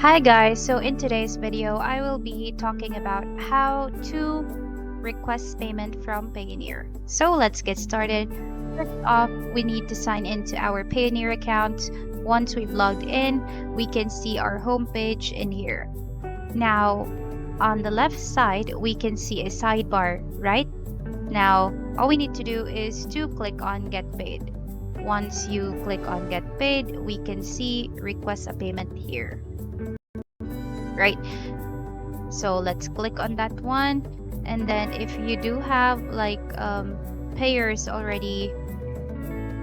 Hi guys, so in today's video, I will be talking about how to request payment from Payoneer. So let's get started. First off, we need to sign into our Payoneer account. Once we've logged in, we can see our homepage in here. Now, on the left side, we can see a sidebar, right? Now, all we need to do is to click on Get Paid. Once you click on Get Paid, we can see Request a Payment here. Right, so let's click on that one, and then if you do have like payers already,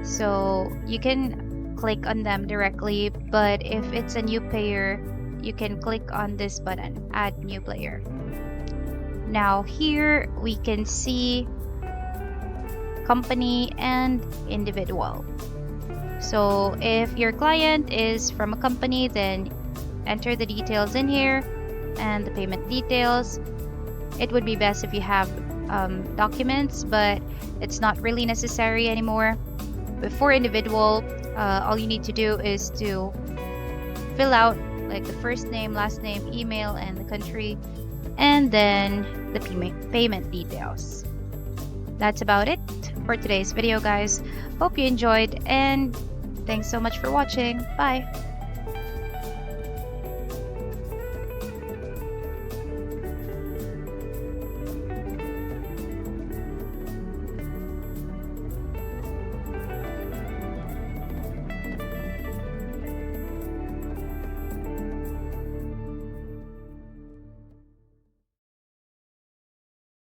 so you can click on them directly, but if it's a new payer, you can click on this button, Add New Player. Now here we can see company and individual. So if your client is from a company, then enter the details in here and the payment details. It would be best if you have documents, but it's not really necessary anymore. But for individual, all you need to do is to fill out like the first name, last name, email, and the country, and then the payment details. That's about it for today's video, guys. Hope you enjoyed, and thanks so much for watching. Bye.